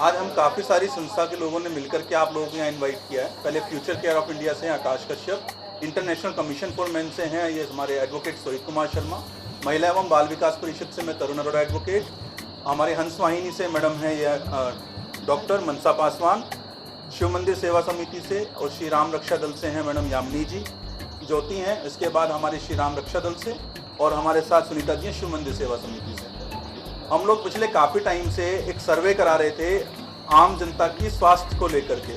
आज हम काफ़ी सारी संस्था के लोगों ने मिलकर के आप लोगों को यहाँ इनवाइट किया है। पहले फ्यूचर केयर ऑफ इंडिया से हैं Akash Kashyap, international commission for men से हैं ये हमारे एडवोकेट सोहित कुमार शर्मा, महिला एवं बाल विकास परिषद से मैं तरुण अरोड़ा एडवोकेट, हमारे हंस वाहिनी से मैडम हैं ये डॉक्टर मनसा पासवान, शिव मंदिर सेवा समिति से और श्री राम रक्षा दल से हैं मैडम यामिनी जी ज्योति हैं। इसके बाद हमारे श्री राम रक्षा दल से और हमारे साथ सुनीता जी हैं शिव मंदिर सेवा समिति से। हम लोग पिछले काफ़ी टाइम से एक सर्वे करा रहे थे आम जनता की स्वास्थ्य को लेकर के।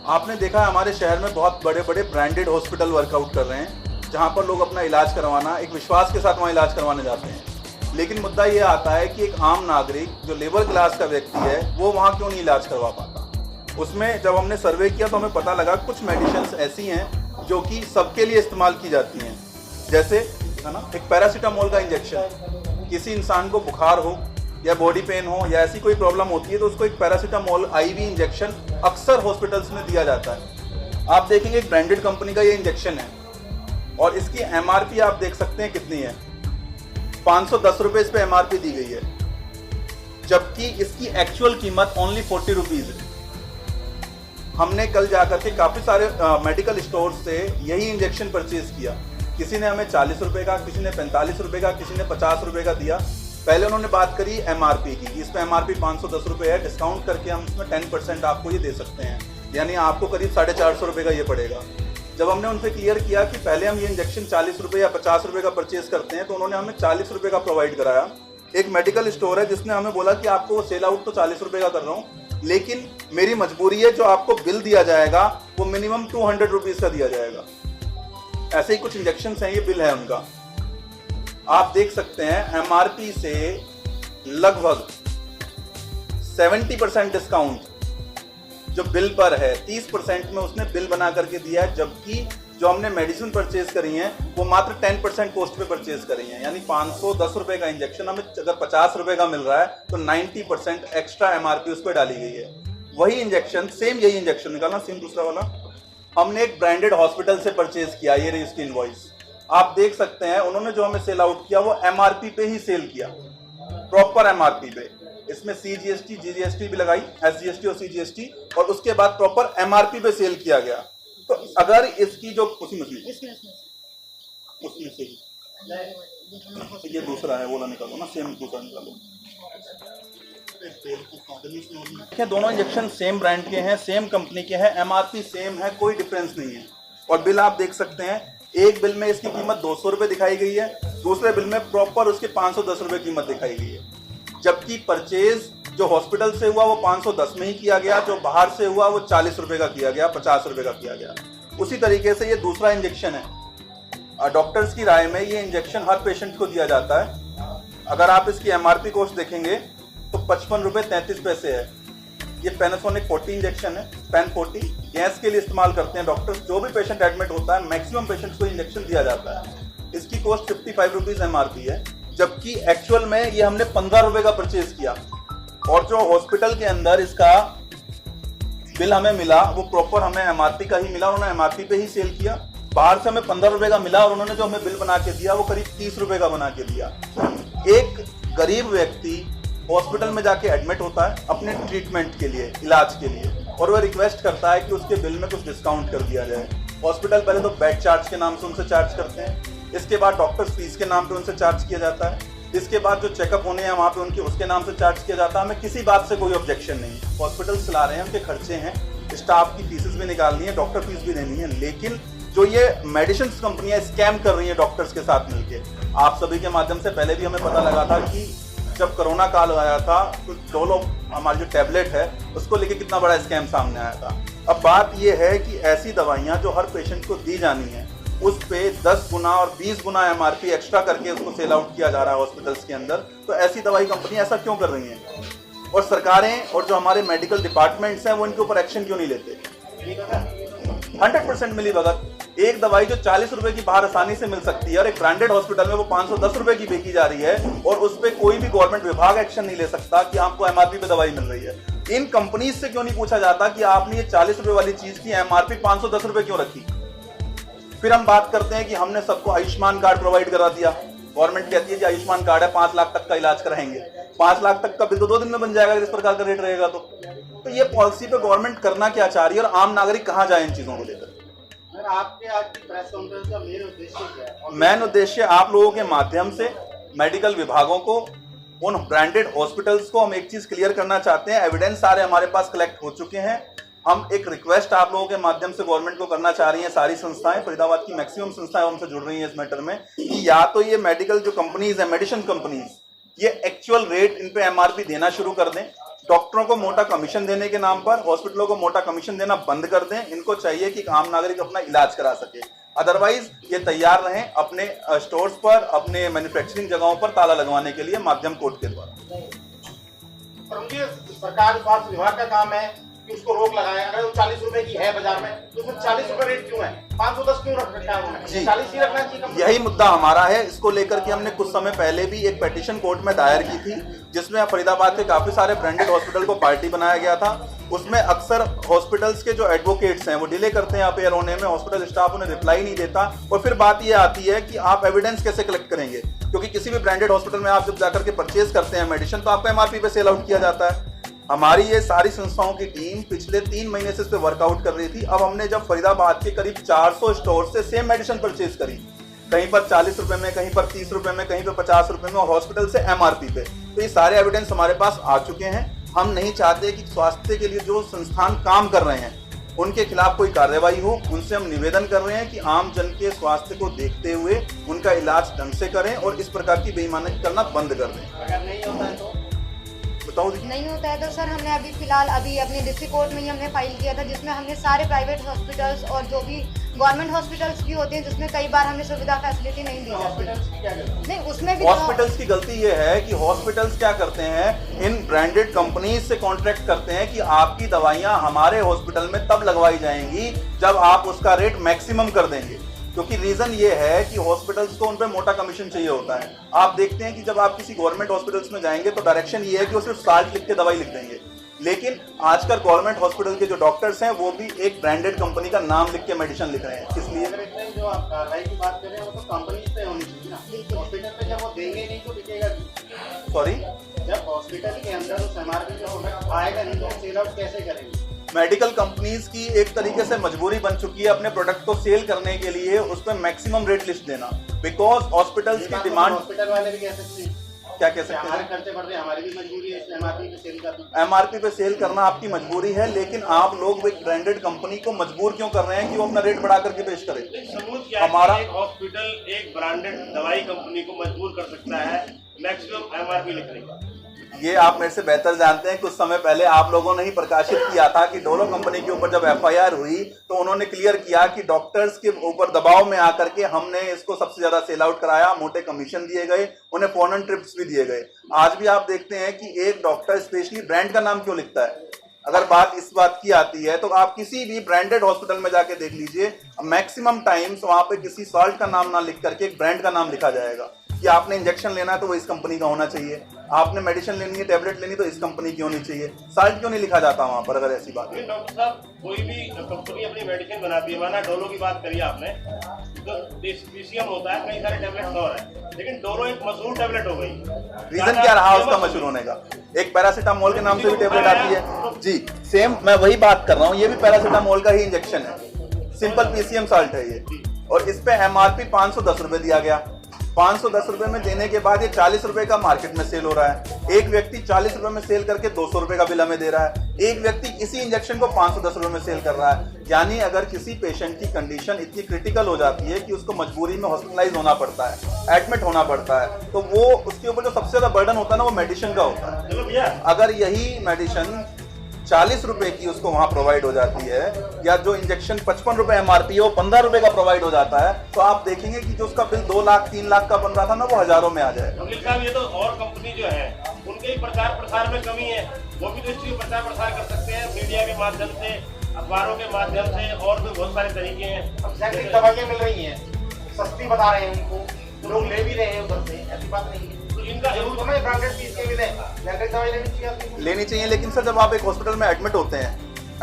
आपने देखा है हमारे शहर में बहुत बड़े बड़े ब्रांडेड हॉस्पिटल वर्कआउट कर रहे हैं, जहां पर लोग अपना इलाज करवाना एक विश्वास के साथ वहाँ इलाज करवाने जाते हैं। लेकिन मुद्दा ये आता है कि एक आम नागरिक जो लेबर क्लास का व्यक्ति है वो वहाँ क्यों नहीं इलाज करवा पाता। उसमें जब हमने सर्वे किया तो हमें पता लगा कुछ मेडिसिन ऐसी हैं जो कि सबके लिए इस्तेमाल की जाती हैं। जैसे है ना, एक पैरासीटामोल का इंजेक्शन, किसी इंसान को बुखार हो या बॉडी पेन हो या ऐसी कोई प्रॉब्लम होती है तो उसको एक पैरासीटामोल आईवी इंजेक्शन अक्सर हॉस्पिटल्स में दिया जाता है। आप देखेंगे एक ब्रांडेड कंपनी का ये इंजेक्शन है और इसकी एमआरपी आप देख सकते हैं कितनी है, 510 रुपए इस पे एमआरपी दी गई है, जबकि इसकी एक्चुअल कीमत ओनली 40 रुपीज है। हमने कल जाकर के काफी सारे मेडिकल स्टोर से यही इंजेक्शन परचेज किया। किसी ने हमें 40 रुपए का, किसी ने 45 रुपए का, किसी ने 50 रुपए का दिया। पहले उन्होंने बात करी एमआरपी की, इस पे एमआरपी 510 रुपए है, डिस्काउंट करके हम इसमें 10% आपको ये दे सकते हैं, यानी आपको करीब 450 रुपए का ये पड़ेगा। जब हमने उनसे क्लियर किया कि पहले हम ये इंजेक्शन 40 रुपए या 50 रुपए का परचेज करते हैं तो उन्होंने हमें 40 रुपए का प्रोवाइड कराया। एक मेडिकल स्टोर है जिसने हमें बोला कि आपको सेल आउट तो 40 रुपए का कर रहा हूँ, लेकिन मेरी मजबूरी है, जो आपको बिल दिया जाएगा वो मिनिमम 200 रुपीज का दिया जाएगा। ऐसे ही कुछ इंजेक्शन हैं, ये बिल है उनका। आप देख सकते हैं एमआरपी से लगभग 70% डिस्काउंट जो बिल पर है, 30% में उसने बिल बना करके दिया है, जबकि जो हमने मेडिसिन परचेज करी है वो मात्र 10% कॉस्ट पे परचेज करी है। यानी 510 रुपए का इंजेक्शन हमें अगर 50 रुपए का मिल रहा है तो 90% एक्स्ट्रा एमआरपी उस पर डाली गई है। वही इंजेक्शन, सेम यही इंजेक्शन निकालना, सेम दूसरा वाला, हमने एक ब्रांडेड हॉस्पिटल से परचेज किया। ये रही इसकी इनवॉइस, आप देख सकते हैं। उन्होंने जो हमें सेल आउट किया वो एमआरपी पे ही सेल किया, प्रॉपर एमआरपी पे। इसमें सीजीएसटी, जीजीएसटी भी लगाई, एसजीएसटी और सीजीएसटी, और उसके बाद प्रॉपर एमआरपी पे सेल किया गया। तो अगर इसकी जो उसमें से ये दूसरा है, वो ना निकालो ना, सेम दूसरा निकालो। दोनों इंजेक्शन सेम ब्रांड के हैं, सेम कंपनी के हैं, एमआरपी सेम है, कोई डिफरेंस नहीं है। और बिल आप देख सकते हैं, एक बिल में इसकी कीमत 200 रुपए दिखाई गई है, दूसरे बिल में प्रॉपर उसके 510 रुपए कीमत दिखाई गई है। जबकि परचेज जो हॉस्पिटल से हुआ वो 510 में ही किया गया, जो बाहर से हुआ वो 40 रुपए का किया गया, 50 रुपए का किया गया। उसी तरीके से ये दूसरा इंजेक्शन है। डॉक्टर्स की राय में ये इंजेक्शन हर पेशेंट को दिया जाता है। अगर आप इसकी एमआरपी कॉस्ट देखेंगे तो 55 रुपए 33 पैसे है। ये पैनासोनिक 40 इंजेक्शन है, पैन 40 गैस के लिए इस्तेमाल करते हैं डॉक्टर्स। जो भी पेशेंट एडमिट होता है मैक्सिमम पेशेंट्स को इंजेक्शन दिया जाता है। इसकी कॉस्ट 55 रुपीज एमआरपी है, जबकि एक्चुअल में ये हमने 15 रुपए का परचेज किया। और जो हॉस्पिटल के अंदर इसका बिल हमें मिला वो प्रॉपर हमें एमआरपी का ही मिला, उन्होंने एमआरपी पे ही सेल किया। बाहर से हमें 15 रुपए का मिला और उन्होंने जो हमें बिल बना के दिया वो करीब 30 रुपए का बना के दिया। एक गरीब व्यक्ति हॉस्पिटल में जाके एडमिट होता है अपने ट्रीटमेंट के लिए, इलाज के लिए, और वह रिक्वेस्ट करता है कि उसके बिल में कुछ डिस्काउंट कर दिया जाए। हॉस्पिटल पहले तो बेड चार्ज के नाम से उनसे चार्ज करते हैं, इसके बाद डॉक्टर्स फीस के नाम पे उनसे चार्ज किया जाता है, इसके बाद जो चेकअप होने हैं वहाँ पे उनके उसके नाम से चार्ज किया जाता है। हमें किसी बात से कोई ऑब्जेक्शन नहीं, हॉस्पिटल चला रहे हैं, उनके खर्चे हैं, स्टाफ की फीसेस भी निकालनी है, डॉक्टर फीस भी देनी है। लेकिन जो ये मेडिसिन कंपनियां स्कैम कर रही हैं डॉक्टर्स के साथ मिलके, आप सभी के माध्यम से पहले भी हमें पता लगा था कि जब कोरोना काल आया था तो डोलो हमारी जो टैबलेट है उसको लेके कितना बड़ा स्कैम सामने आया था। अब बात यह है कि ऐसी दवाइयां जो हर पेशेंट को दी जानी है उस पे 10 गुना और 20 गुना एमआरपी एक्स्ट्रा करके उसको सेल आउट किया जा रहा है हॉस्पिटल्स के अंदर। तो ऐसी दवाई कंपनी ऐसा क्यों कर रही हैं? और सरकारें और जो हमारे मेडिकल डिपार्टमेंट्स हैं वो इनके ऊपर एक्शन क्यों नहीं लेते? 100% मिली भगत। एक दवाई जो 40 रुपए की बाहर आसानी से मिल सकती है और एक ब्रांडेड हॉस्पिटल में वो 510 रुपए की बेची जा रही है, और उस पर कोई भी गवर्नमेंट विभाग एक्शन नहीं ले सकता कि आपको एमआरपी पे दवाई मिल रही है। इन कंपनीज से क्यों नहीं पूछा जाता कि आपने ये 40 रुपए वाली चीज की एमआरपी 510 रुपए क्यों रखी? फिर हम बात करते हैं कि हमने सबको आयुष्मान कार्ड प्रोवाइड करा दिया, गवर्नमेंट कहती है कि आयुष्मान कार्ड है 5 लाख तक का इलाज कराएंगे। 5 लाख तक का बिल तो 2 दिन में बन जाएगा इस प्रकार का रेट रहेगा। तो ये पॉलिसी पे गवर्नमेंट करना क्या चाह रही है और आम नागरिक कहाँ जाए इन चीजों को लेकर? आपके आज की प्रेस कॉन्फ्रेंस का मेन उद्देश्य क्या है? मेन उद्देश्य आप लोगों के माध्यम से मेडिकल विभागों को, उन ब्रांडेड हॉस्पिटल्स को हम एक चीज क्लियर करना चाहते हैं। एविडेंस सारे हमारे पास कलेक्ट हो चुके हैं। हम एक रिक्वेस्ट आप लोगों के माध्यम से गवर्नमेंट को करना चाह रही हैं। सारी संस्थाएं, फरीदाबाद की मैक्सिमम संस्थाएं हमसे जुड़ रही हैं इस मैटर में कि या तो ये मेडिकल जो कंपनीज है, मेडिसिन कंपनीज, ये एक्चुअल रेट इन पे एमआरपी देना शुरू कर दें। डॉक्टरों को मोटा कमीशन देने के नाम पर हॉस्पिटलों को मोटा कमीशन देना बंद कर दें। इनको चाहिए कि आम नागरिक अपना इलाज करा सके। अदरवाइज ये तैयार रहें अपने स्टोर्स पर, अपने मैन्युफैक्चरिंग जगहों पर ताला लगवाने के लिए माध्यम कोर्ट के द्वारा। पर उनकी सरकार, स्वास्थ्य विभाग का काम है कि उसको रोक लगाए। अगर वो 40 रुपए की है बाजार में तो उसमें 40 रुपए रेट क्यों है? 510 क्यों रख रखा है उन्होंने? 40 ही रखना चाहिए। यही मुद्दा हमारा है। इसको लेकर के हमने कुछ समय पहले भी एक पेटिशन कोर्ट में दायर की थी, जिसमें फरीदाबाद के काफी सारे ब्रांडेड हॉस्पिटल को पार्टी बनाया गया था। उसमें अक्सर हॉस्पिटल्स के जो एडवोकेट्स हैं वो डिले करते हैं अपेयर होने में, हॉस्पिटल स्टाफ उन्हें रिप्लाई नहीं देता। और फिर बात ये आती है कि आप एविडेंस कैसे कलेक्ट करेंगे, क्योंकि किसी भी ब्रांडेड हॉस्पिटल में आप जब जाकर के परचेज करते हैं मेडिसिन तो आपको एमआरपी पे सेल आउट किया जाता है। हमारी ये सारी संस्थाओं की टीम पिछले 3 महीने से इस पे वर्कआउट कर रही थी। अब हमने जब फरीदाबाद के करीब 400 स्टोर से सेम मेडिसिन परचेज करी, कहीं पर 40 रुपए में, कहीं पर 30 रुपए में, कहीं पर 50 रुपए में, और हॉस्पिटल से एमआरपी पे, तो ये सारे एविडेंस हमारे पास आ चुके हैं। हम नहीं चाहते कि स्वास्थ्य के लिए जो संस्थान काम कर रहे हैं उनके खिलाफ कोई कार्रवाई हो। उनसे हम निवेदन कर रहे हैं कि आम जन के स्वास्थ्य को देखते हुए उनका इलाज ढंग से करें और इस प्रकार की बेईमानी करना बंद कर दें। अगर नहीं होता है तो नहीं होता है तो सर हमने अभी फिलहाल अपने डिस्ट्रिक्ट कोर्ट में ही हमने फाइल किया था, जिसमें हमने सारे प्राइवेट हॉस्पिटल्स और जो भी गवर्नमेंट हॉस्पिटल्स भी होते हैं जिसमें कई बार हमें सुविधा फैसिलिटी नहीं दी जाती। नहीं, उसमें भी हॉस्पिटल्स की गलती ये है कि हॉस्पिटल्स क्या करते हैं, इन ब्रांडेड कंपनीज से कॉन्ट्रैक्ट करते हैं कि आपकी दवाइयां हमारे हॉस्पिटल में तब लगवाई जाएंगी जब आप उसका रेट मैक्सिमम कर देंगे। क्योंकि रीजन ये है कि हॉस्पिटल्स को उन पे मोटा कमीशन चाहिए होता है। आप देखते हैं कि जब आप किसी गवर्नमेंट हॉस्पिटल्स में जाएंगे तो डायरेक्शन ये है कि वो सिर्फ साल्ट लिख के दवाई लिख देंगे, लेकिन आजकल गवर्नमेंट हॉस्पिटल के जो डॉक्टर्स हैं वो भी एक ब्रांडेड कंपनी का नाम लिख के मेडिसिन लिख रहे हैं। इसलिए जो आप कार्रवाई की बात कर रहे हैं वो तो कंपनी पे होनी चाहिए ना। हॉस्पिटल पे जब वो देंगे नहीं तो बिकेगा। सॉरी, जब हॉस्पिटल के अंदर उस एमआरपी जो आएगा नहीं तो सेल आउट कैसे करेंगे? मेडिकल कंपनीज की एक तरीके से मजबूरी बन चुकी है अपने प्रोडक्ट को सेल करने के लिए उस पर मैक्सिमम रेट लिस्ट देना, बिकॉज हॉस्पिटल्स की डिमांड। हॉस्पिटल वाले भी कह सकते हैं, क्या कह सकते हैं, हमारे खर्चे बढ़ रहे हैं, हमारी भी मजबूरी है एमआरपी पे सेल करना। एमआरपी पे सेल करना आपकी मजबूरी है, लेकिन आप लोग एक ब्रांडेड कंपनी को मजबूर क्यों कर रहे हैं कि वो अपना रेट बढ़ा करके पेश करे? हमारा एक हॉस्पिटल एक ब्रांडेड दवाई कंपनी को मजबूर कर सकता है मैक्सिमम एमआरपी लिखने का। ये आप मेरे से बेहतर जानते हैं। कुछ समय पहले आप लोगों ने ही प्रकाशित किया था कि डोलो कंपनी के ऊपर जब एफआईआर हुई तो उन्होंने क्लियर किया कि डॉक्टर्स के ऊपर दबाव में आकर के हमने इसको सबसे ज्यादा सेल आउट कराया, मोटे कमीशन दिए गए, उन्हें फॉरेन ट्रिप्स भी दिए गए। आज भी आप देखते हैं कि एक डॉक्टर स्पेशली ब्रांड का नाम क्यों लिखता है। अगर बात इस बात की आती है तो आप किसी भी ब्रांडेड हॉस्पिटल में जाके देख लीजिए, मैक्सिमम टाइम्स वहां पे किसी सॉल्ट का नाम ना लिख करके एक ब्रांड का नाम लिखा जाएगा कि आपने इंजेक्शन लेना है तो वो इस कंपनी का होना चाहिए, आपने मेडिसिन लेनी है, टेबलेट लेनी तो इस कंपनी की होनी चाहिए। साल्ट क्यों नहीं लिखा जाता वहां पर? अगर ऐसी बात है डॉक्टर साहब, कोई भी कंपनी अपनी मेडिसिन बनाती है, माना डोलो की बात करिए आपने, तो पीसीएम होता है, कई सारे टेबलेट और है, लेकिन डोलो एक मशहूर टेबलेट हो गई। रीजन क्या रहा उसका मशहूर होने का? एक पैरासीटामोल के नाम से भी टेबलेट आती है जी, सेम मैं वही बात कर रहा हूँ। ये भी पैरासीटामोल का ही इंजेक्शन है, सिंपल पीसीएम साल्ट है ये, और इस पे एमआरपी 510 रुपए दिया गया। 510 रुपए में देने के बाद ये 40 रुपए का मार्केट में सेल हो रहा है। एक व्यक्ति 40 रुपए में सेल करके 200 रुपए का बिल हमें दे रहा है। एक व्यक्ति इसी इंजेक्शन को 510 रुपए में सेल कर रहा है। यानी अगर किसी पेशेंट की कंडीशन इतनी क्रिटिकल हो जाती है कि उसको मजबूरी में हॉस्पिटलाइज होना पड़ता है, एडमिट होना पड़ता है, तो वो उसके ऊपर जो सबसे ज्यादा बर्डन होता है ना वो मेडिसिन का होता है। अगर यही मेडिसिन 40 रुपए की उसको वहां प्रोवाइड हो जाती है, या जो इंजेक्शन 55 रुपए एमआरपी है वो 15 रुपए का प्रोवाइड हो जाता है, तो आप देखेंगे कि जो उसका बिल 2 लाख 3 लाख का बन रहा था ना वो हजारों में आ जाएगा। अनिल साहब, ये तो और कंपनी जो है उनके ही प्रचार प्रसार में कमी है, वो भी तो इस चीज प्रचार प्रसार कर सकते हैं मीडिया के माध्यम से, अखबारों के माध्यम से, और भी बहुत सारे तरीके हैं। दवाइयाँ मिल रही हैं, सस्ती बता रहे हैं उनको, तो लोग ले भी रहे हैं उधर से, ऐसी बात नहीं है। इनका जरूर तो ब्रांडेड पीस के मिले, दवाई लेनी चाहिए। लेकिन सर जब आप एक हॉस्पिटल में एडमिट होते हैं,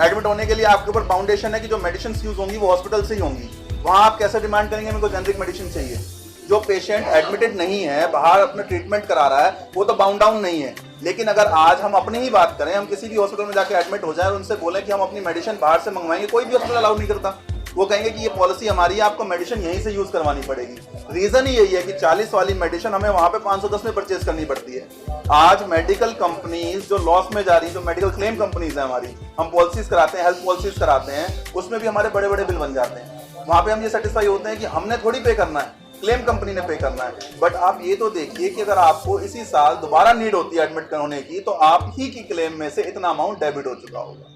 एडमिट होने के लिए आपके ऊपर फाउंडेशन है कि जो मेडिसिन यूज होंगी वो हॉस्पिटल से ही होंगी। वहां आप कैसे डिमांड करेंगे मेरे को जेनरिक मेडिसिन चाहिए? जो पेशेंट एडमिटेड नहीं है, बाहर अपना ट्रीटमेंट करा रहा है, वो तो बाउंड डाउन नहीं है। लेकिन अगर आज हम अपनी ही बात करें, हम किसी भी हॉस्पिटल में जाके एडमिट हो जाए और उनसे बोलें कि हम अपनी मेडिसिन बाहर से मंगवाएंगे, कोई भी हॉस्पिटल अलाउ नहीं करता। वो कहेंगे कि ये पॉलिसी हमारी है, आपको मेडिसिन यहीं से यूज करवानी पड़ेगी। रीजन ही यही है कि 40 वाली मेडिसिन हमें वहां पे 510 में परचेज करनी पड़ती है। आज मेडिकल कंपनीज जो लॉस में जा रही है, जो मेडिकल क्लेम कंपनीज है हमारी, हम पॉलिसीज कराते हैं, हेल्थ पॉलिसीज कराते हैं, उसमें भी हमारे बड़े बड़े बिल बन जाते हैं। वहां पे हम ये सेटिस्फाई होते हैं कि हमने थोड़ी पे करना है, क्लेम कंपनी ने पे करना है। बट आप ये तो देखिए कि अगर आपको इसी साल दोबारा नीड होती है एडमिट होने की, तो आप ही की क्लेम में से इतना अमाउंट डेबिट हो चुका होगा।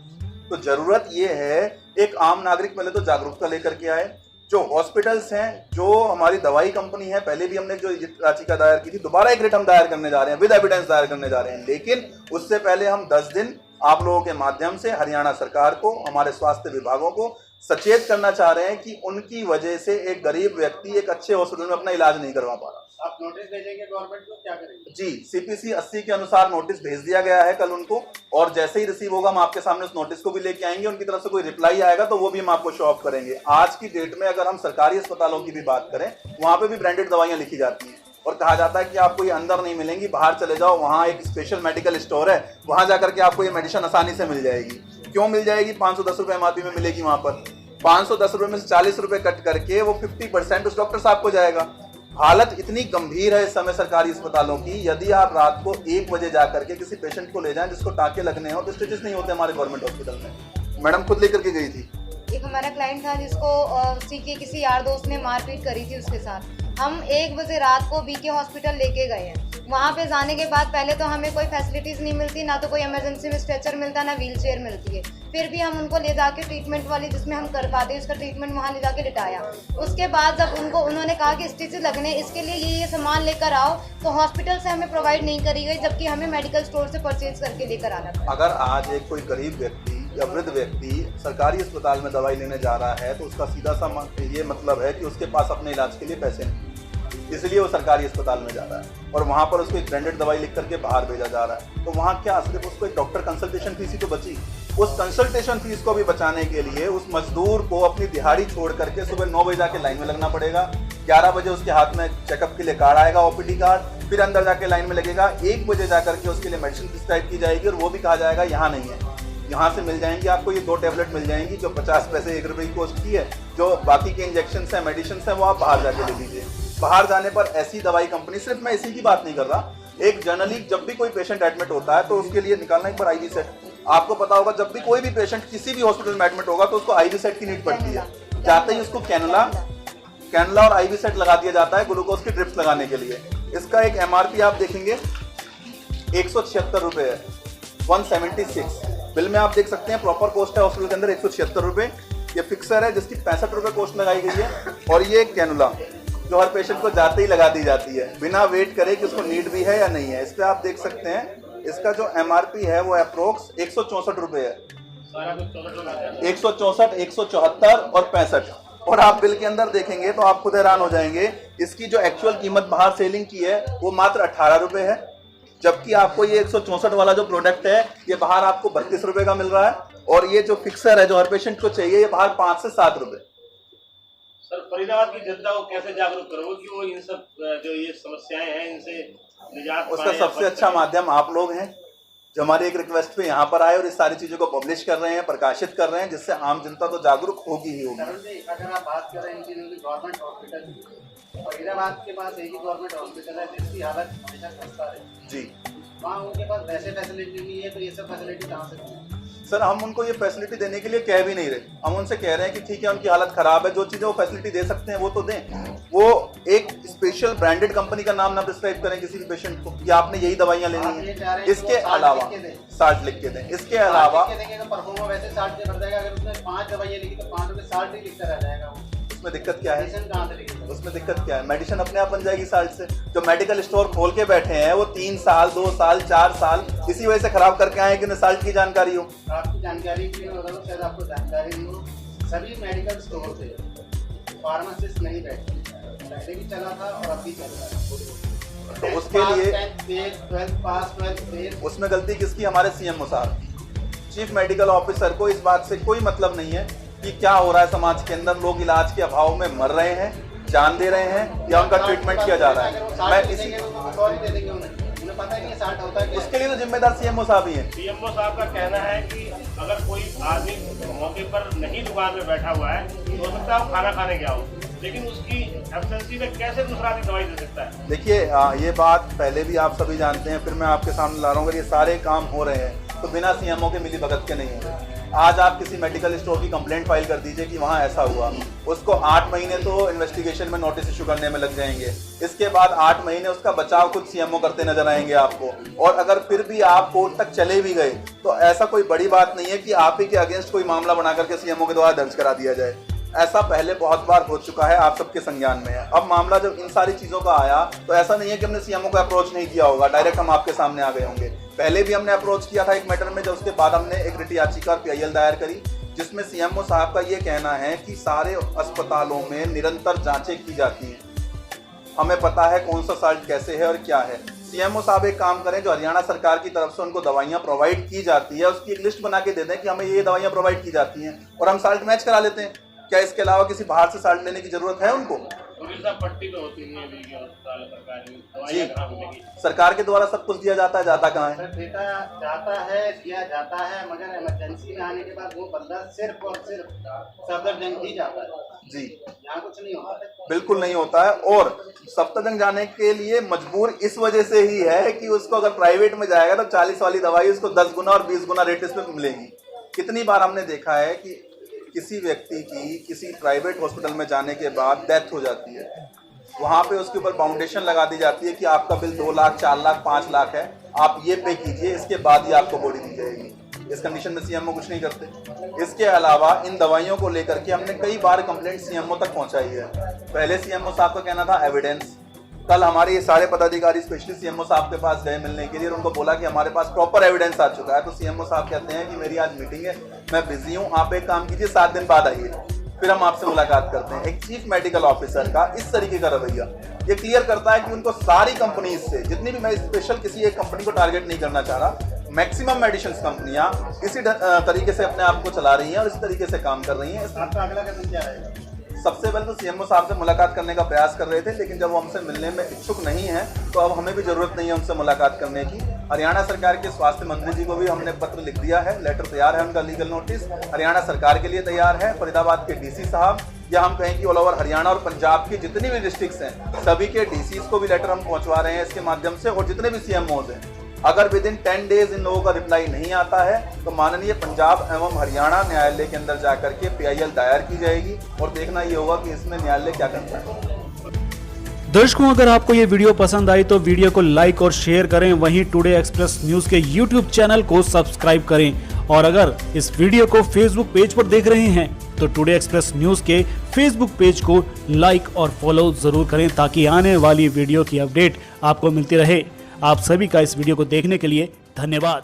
तो जरूरत ये है, एक आम नागरिक पहले तो जागरूकता लेकर के आए। जो हॉस्पिटल्स हैं, जो हमारी दवाई कंपनी है, पहले भी हमने जो याचिका दायर की थी, दोबारा एक रिट हम दायर करने जा रहे हैं, विद एविडेंस दायर करने जा रहे हैं। लेकिन उससे पहले हम 10 दिन आप लोगों के माध्यम से हरियाणा सरकार को, हमारे स्वास्थ्य विभागों को सचेत करना चाह रहे हैं कि उनकी वजह से एक गरीब व्यक्ति एक अच्छे हॉस्पिटल में अपना इलाज नहीं करवा पा रहा। आप नोटिस भेजेंगे गवर्नमेंट को, क्या करेंगे? जी, सीपीसी 80 के अनुसार नोटिस भेज दिया गया है कल उनको, और जैसे ही रिसीव होगा हम आपके सामने उस नोटिस को भी लेके आएंगे। उनकी तरफ से कोई रिप्लाई आएगा तो वो भी हम आपको शो ऑफ करेंगे। आज की डेट में अगर हम सरकारी अस्पतालों की भी बात करें, वहां पे भी ब्रांडेड दवाइयां लिखी जाती हैं और कहा जाता है कि आपको ये अंदर नहीं मिलेंगी, बाहर चले जाओ, वहां एक स्पेशल मेडिकल स्टोर है, वहां जाकर के आपको ये मेडिसिन आसानी से मिल जाएगी। क्यों मिल जाएगी? 510 रुपए एमआरपी में मिलेगी। वहां पर 510 रुपए में से 40 रुपए कट करके वो 50% उस डॉक्टर साहब को जाएगा। हालत इतनी गंभीर है इस समय सरकारी अस्पतालों की, यदि आप रात को 1 बजे जाकर के किसी पेशेंट को ले जाएं जिसको टाके लगने हो, तो स्टिचेस नहीं होते हमारे गवर्नमेंट हॉस्पिटल में। मैडम खुद लेकर के गई थी। एक हमारा क्लाइंट था जिसको सीके किसी यार दोस्त ने मारपीट करी थी उसके साथ। हम 1 बजे रात को बीके हॉस्पिटल लेके गए हैं। वहाँ पे जाने के बाद पहले तो हमें कोई फैसिलिटीज़ नहीं मिलती, ना तो कोई इमरजेंसी में स्ट्रेचर मिलता, ना व्हील चेयर मिलती है। फिर भी हम उनको ले जाके ट्रीटमेंट वाली जिसमें हम कर पाते उसका ट्रीटमेंट वहाँ ले जाके लिटाया। उसके बाद जब उन्होंने कहा कि स्टिचेस लगने, इसके लिए ये सामान लेकर आओ, तो हॉस्पिटल से हमें प्रोवाइड नहीं करी गई, जबकि हमें मेडिकल स्टोर से परचेज करके लेकर आना था। अगर आज एक कोई गरीब व्यक्ति या वृद्ध व्यक्ति सरकारी अस्पताल में दवाई लेने जा रहा है, तो उसका सीधा सा ये मतलब है कि उसके पास अपने इलाज के लिए पैसे नहीं, इसलिए वो सरकारी अस्पताल में जा रहा है और वहाँ पर उसको एक ब्रांडेड दवाई लिख करके बाहर भेजा जा रहा है। तो वहाँ क्या, सिर्फ उसको एक डॉक्टर कंसल्टेशन फीस ही तो बची। उस कंसल्टेशन फीस को भी बचाने के लिए उस मजदूर को अपनी दिहाड़ी छोड़ करके सुबह 9 बजे जाके लाइन में लगना पड़ेगा। 11 बजे उसके हाथ में चेकअप के लिए कार्ड आएगा, ओपीडी कार्ड, फिर अंदर जाके लाइन में लगेगा। 1 बजे जाकर के उसके लिए मेडिसिन प्रिस्क्राइब की जाएगी और वो भी कहा जाएगा यहाँ नहीं है, यहाँ से मिल जाएंगी आपको, ये 2 टैबलेट मिल जाएंगी जो 50 पैसे 1 रुपये की कॉस्ट की है। जो बाकी के इंजेक्शन है, मेडिसिन है, वो आप बाहर जाके ले लीजिए। बाहर जाने पर ऐसी दवाई कंपनी, सिर्फ मैं इसी की बात नहीं कर रहा, एक जनरली जब भी कोई पेशेंट एडमिट होता है तो उसके लिए निकालना एक बार आईवी सेट। आपको पता होगा जब भी कोई भी पेशेंट किसी भी हॉस्पिटल में एडमिट होगा तो उसको आईवी सेट की नीड पड़ती है। जाते ही उसको कैनुला और आईवी सेट लगा दिया जाता है ग्लूकोज की ड्रिप्स लगाने के लिए। इसका एक एमआरपी आप देखेंगे 176 रुपए है, 176। बिल में आप देख सकते हैं प्रॉपर कॉस्ट है हॉस्पिटल के अंदर 176 रुपए। ये फिक्सर है जिसकी 65 रुपए कॉस्ट लगाई गई है। और ये कैनुला जो हर पेशेंट को जाते ही लगा दी जाती है, बिना वेट करे कि उसको नीड भी है या नहीं है। इस पे आप देख सकते हैं इसका जो एमआरपी है वो अप्रोक्स 164 रुपए है, 164, 174 और 65। और आप बिल के अंदर देखेंगे तो आप खुद हैरान हो जाएंगे, इसकी जो एक्चुअल कीमत बाहर सेलिंग की है वो मात्र 18 रुपए है, जबकि आपको ये 164 वाला जो प्रोडक्ट है ये बाहर आपको 32 रुपए का मिल रहा है। और ये जो फिक्सर है जो हर पेशेंट को चाहिए ये बाहर 5 से 7 रुपए। सर, फरीदाबाद की जनता को कैसे जागरूक करोगे कि वो इन सब जो ये समस्याएं हैं इनसे निजात उसका सबसे अच्छा माध्यम आप लोग हैं, जो हमारी एक रिक्वेस्ट पे यहाँ पर आए और इस सारी चीजों को पब्लिश कर रहे हैं, प्रकाशित कर रहे हैं, जिससे आम जनता तो जागरूक होगी ही होगी। अगर आप बात कर रहे हैं इनकी गवर्नमेंट हॉस्पिटल, फरीदाबाद के पास एक ही गवर्नमेंट हॉस्पिटल है जिसकी हालत हमेशा खस्ता है जी, वहाँ उनके पास वैसे फैसिलिटी नहीं है, तो ये सब फैसिलिटी कहाँ से मिलेगी? सर हम उनको ये फैसिलिटी देने के लिए कह भी नहीं रहे, हम उनसे कह रहे हैं कि ठीक है उनकी हालत खराब है, जो चीजें वो फैसिलिटी दे सकते हैं वो तो दें। वो एक स्पेशल ब्रांडेड कंपनी का नाम ना प्रिस्क्राइब करें किसी भी पेशेंट को कि आपने यही दवाइयां लेनी है। इसके अलावा 60 लिख के दें। इसके अलावा परफॉर्मा वैसे 60 से भर जाएगा, अगर उसने 5 दवाइयां लिखी तो 5 में 60 ही लिखता रह जाएगा। उसमें दिक्कत क्या है? कहाँ से लिखेगा? उसमें दिक्कत क्या है? मेडिसिन अपने आप बन जाएगी 60 से। जो मेडिकल स्टोर खोल के बैठे हैं वो 3 साल 2 साल 4 साल इसी वजह से खराब करके आए कि उन्हें साल्ट की जानकारी हो। आपकी जानकारी की शायद आपको जानकारी नहीं हो, सभी मेडिकल स्टोर पे फार्मासिस्ट नहीं बैठते, पहले भी चला था और अभी चल रहा है। तो उसके लिए 12th पास 12th फेल, उसमें गलती किसकी? हमारे सीएम साहब, चीफ मेडिकल ऑफिसर को इस बात से कोई मतलब नहीं है कि क्या हो रहा है समाज के अंदर। लोग इलाज के अभाव में मर रहे हैं, जान दे रहे हैं या उनका ट्रीटमेंट किया जा रहा है। मैं इसी पता नहीं 60 होता है, उसके लिए तो जिम्मेदार सीएमओ साहब ही हैं। सीएमओ साहब का कहना है कि अगर कोई आदमी मौके पर नहीं दुकान में बैठा हुआ है तो हो सकता है वो खाना खाने गया हो, लेकिन उसकी एब्सेंसी में कैसे दूसरा आदमी दवाई दे सकता है? देखिए ये बात पहले भी आप सभी जानते हैं, फिर मैं आपके सामने ला रहा हूँ। अगर ये सारे काम हो रहे हैं तो बिना सीएमओ के मिली भगत के नहीं हो रहे। आज आप किसी मेडिकल स्टोर की कंप्लेंट फाइल कर दीजिए कि वहाँ ऐसा हुआ, उसको 8 महीने तो इन्वेस्टिगेशन में नोटिस इशू करने में लग जाएंगे। इसके बाद 8 महीने उसका बचाव खुद सीएमओ करते नजर आएंगे आपको। और अगर फिर भी आप कोर्ट तक चले भी गए तो ऐसा कोई बड़ी बात नहीं है कि आप ही के अगेंस्ट कोई मामला बना करके सीएमओ के द्वारा दर्ज करा दिया जाए। ऐसा पहले बहुत बार हो चुका है, आप सबके संज्ञान में है। अब मामला जब इन सारी चीजों का आया तो ऐसा नहीं है कि हमने सीएमओ को अप्रोच नहीं किया होगा, डायरेक्ट हम आपके सामने आ गए होंगे। पहले भी हमने अप्रोच किया था एक मैटर में, जब उसके बाद हमने एक रिट याचिका और PIL दायर करी, जिसमें सीएमओ साहब का ये कहना है कि सारे अस्पतालों में निरंतर जांचें की जाती हैं, हमें पता है कौन सा साल्ट कैसे है और क्या है। सीएमओ साहब एक काम करें, जो हरियाणा सरकार की तरफ से उनको दवाइयां प्रोवाइड की जाती है उसकी एक लिस्ट बना के दे दें कि हमें ये दवाइयां प्रोवाइड की जाती हैं और हम साल्ट मैच करा लेते हैं। क्या इसके अलावा किसी बाहर से साल्ट लेने की जरूरत है उनको? पट्टी पे होती नहीं है अस्पताल सरकारी दवाइयां कहाँ मिलेगी? सरकार के द्वारा सब कुछ दिया जाता है, जाता कहाँ है? डेटा जाता है, दिया जाता है, मगर इमरजेंसी में आने के बाद वो बंदा सिर्फ और सिर्फ सफदरजंग ही जाता है जी, यहाँ कुछ नहीं होता है। बिल्कुल नहीं होता है। और सफ्दरजंग जाने के लिए मजबूर इस वजह से ही है कि उसको अगर प्राइवेट में जाएगा तो 40 वाली दवाई उसको 10 गुना और 20 गुना रेट इसमें मिलेगी। कितनी बार हमने देखा है कि किसी व्यक्ति की किसी प्राइवेट हॉस्पिटल में जाने के बाद डेथ हो जाती है, वहाँ पे उसके ऊपर फाउंडेशन लगा दी जाती है कि आपका बिल 2 लाख 4 लाख 5 लाख है, आप ये पे कीजिए, इसके बाद ही आपको बॉडी दी जाएगी। इस कंडीशन में सीएमओ कुछ नहीं करते। इसके अलावा इन दवाइयों को लेकर के हमने कई बार कंप्लेंट सीएमओ तक पहुंचाई है। पहले सीएमओ साहब का कहना था एविडेंस। कल हमारे ये सारे पदाधिकारी स्पेशली सीएमओ साहब के पास गए मिलने के लिए और उनको बोला कि हमारे पास प्रॉपर एविडेंस आ चुका है, तो सीएमओ साहब कहते हैं कि मेरी आज मीटिंग है, मैं बिजी हूँ, आप एक काम कीजिए 7 दिन बाद आइए, फिर हम आपसे मुलाकात करते हैं। एक चीफ मेडिकल ऑफिसर का इस तरीके का रवैया ये क्लियर करता है कि उनको सारी कंपनीज से, जितनी भी, मैं स्पेशल किसी एक कंपनी को टारगेट नहीं करना चाह रहा, मैक्सिमम मेडिसिन कंपनियां इसी तरीके से अपने आप को चला रही हैं और इस तरीके से काम कर रही हैं। आपका अगला कदम क्या रहेगा? सबसे पहले तो सीएमओ साहब से मुलाकात करने का प्रयास कर रहे थे, लेकिन जब वो हमसे मिलने में इच्छुक नहीं है तो अब हमें भी जरूरत नहीं है उनसे मुलाकात करने की। हरियाणा सरकार के स्वास्थ्य मंत्री जी को भी हमने पत्र लिख दिया है, लेटर तैयार है, उनका लीगल नोटिस हरियाणा सरकार के लिए तैयार है। फरीदाबाद के डीसी साहब, या हम कहें कि ऑल ओवर हरियाणा और पंजाब की जितनी भी डिस्ट्रिक्ट्स हैं सभी के डीसीज को भी लेटर हम पहुंचवा रहे हैं इसके माध्यम से। और जितने भी सीएमओज हैं, अगर विद इन 10 डेज इन लोगों का रिप्लाई नहीं आता है तो माननीय पंजाब एवं हरियाणा न्यायालय के अंदर जाकर के PIL दायर की जाएगी और देखना ये होगा कि इसमें न्यायालय क्या करता है। दर्शकों, अगर आपको ये वीडियो पसंद आई तो वीडियो को लाइक और शेयर करें, वहीं टुडे एक्सप्रेस न्यूज के YouTube चैनल को सब्सक्राइब करें। और अगर इस वीडियो को Facebook पेज पर देख रहे हैं तो टुडे एक्सप्रेस न्यूज के Facebook पेज को लाइक और फॉलो जरूर करें, ताकि आने वाली वीडियो की अपडेट आपको मिलती रहे। आप सभी का इस वीडियो को देखने के लिए धन्यवाद।